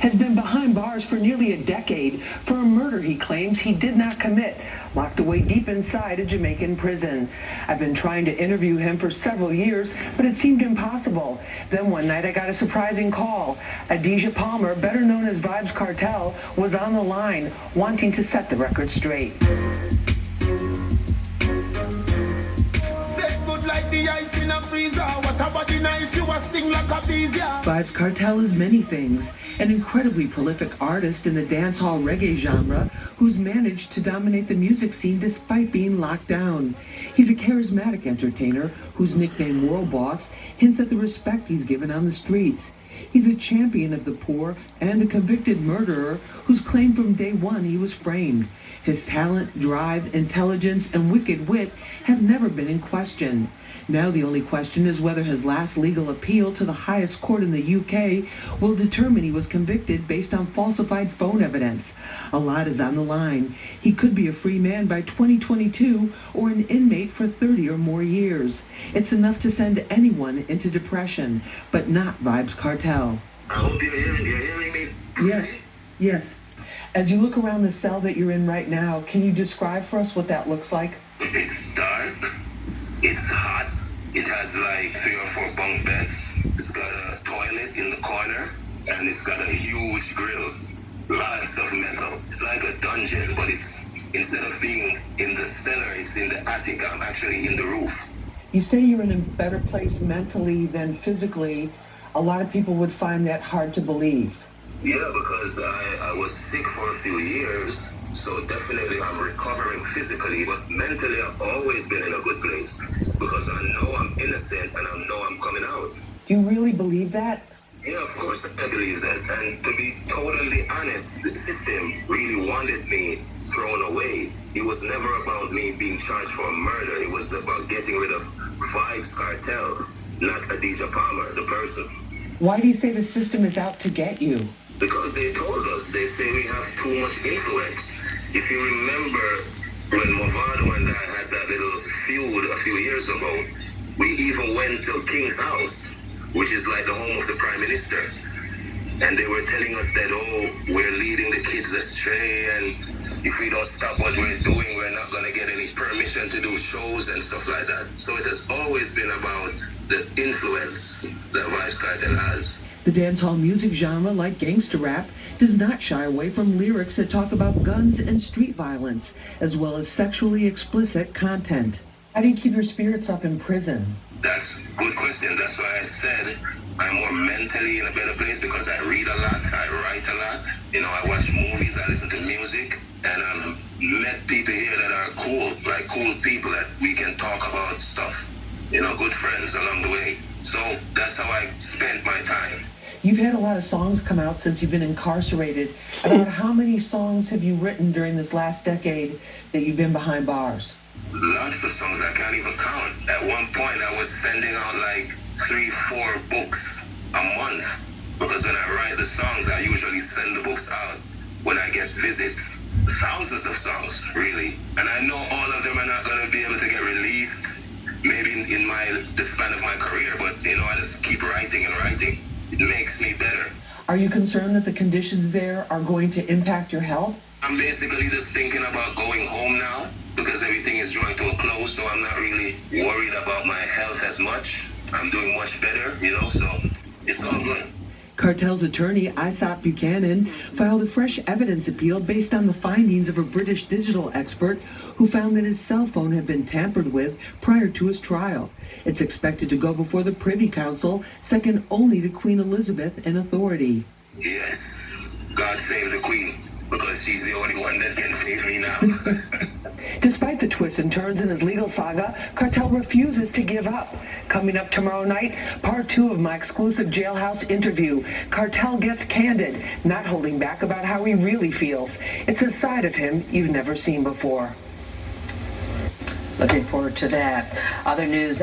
has been behind bars for nearly a decade for a murder he claims he did not commit, locked away deep inside a Jamaican prison. I've been trying to interview him for several years, but it seemed impossible. Then one night I got a surprising call. Adidja Palmer, better known as Vybz Kartel, was on the line, wanting to set the record straight. Vybz Kartel is many things, an incredibly prolific artist in the dancehall reggae genre who's managed to dominate the music scene despite being locked down. He's a charismatic entertainer whose nickname World Boss hints at the respect he's given on the streets. He's a champion of the poor and a convicted murderer whose claim from day one he was framed. His talent, drive, intelligence, and wicked wit have never been in question. Now the only question is whether his last legal appeal to the highest court in the UK will determine he was convicted based on falsified phone evidence. A lot is on the line. He could be a free man by 2022 or an inmate for 30 or more years. It's enough to send anyone into depression, but not Vybz Kartel. I hope you're hearing me. Yes. As you look around the cell that you're in right now, can you describe for us what that looks like? It's dark. It's hot. It has like 3 or 4 bunk beds. It's got a toilet in the corner, and it's got a huge grill. Lots of metal. It's like a dungeon, but it's instead of being in the cellar, it's in the attic. I'm actually in the roof. You say you're in a better place mentally than physically. A lot of people would find that hard to believe. Yeah, because I was sick for a few years, so definitely I'm recovering physically, but mentally I've always been in a good place because I know I'm innocent and I know I'm coming out. Do you really believe that? Yeah, of course I believe that. And to be totally honest, the system really wanted me thrown away. It was never about me being charged for a murder. It was about getting rid of Vybz Kartel, not Adidja Palmer, the person. Why do you say the system is out to get you? Because they told us, they say we have too much influence. If you remember when Movado and I had that little feud a few years ago, we even went to King's house, which is like the home of the Prime Minister. And they were telling us that, oh, we're leading the kids astray, and if we don't stop what we're doing, we're not going to get any permission to do shows and stuff like that. So it has always been about the influence that Vybz Kartel has. The dancehall music genre, like gangster rap, does not shy away from lyrics that talk about guns and street violence, as well as sexually explicit content. How do you keep your spirits up in prison? That's a good question. That's why I said I'm more mentally in a better place because I read a lot, I write a lot. You know, I watch movies, I listen to music, and I've met people here that are cool, like cool people that we can talk about stuff. You know, good friends along the way. So that's how I spent my time. You've had a lot of songs come out since you've been incarcerated. About how many songs have you written during this last decade that you've been behind bars? Lots of songs I can't even count. At one point I was sending out like 3-4 books a month because when I write the songs I usually send the books out when I get visits. Thousands of songs, really. And I know all of them are not going to be able to get released maybe in the span of my career, but you know, I just keep writing and writing. It makes me better. Are you concerned that the conditions there are going to impact your health? I'm basically just thinking about going home now because everything is drawing to a close, so I'm not really worried about my health as much. I'm doing much better, you know, so it's all good. Kartel's attorney, Isaac Buchanan, filed a fresh evidence appeal based on the findings of a British digital expert who found that his cell phone had been tampered with prior to his trial. It's expected to go before the Privy Council, second only to Queen Elizabeth in authority. Yes, God save the Queen, because she's the only one that can save me now. Despite the twists and turns in his legal saga, Kartel refuses to give up. Coming up tomorrow night, part 2 of my exclusive jailhouse interview. Kartel gets candid, not holding back about how he really feels. It's a side of him you've never seen before. Looking forward to that. Other news.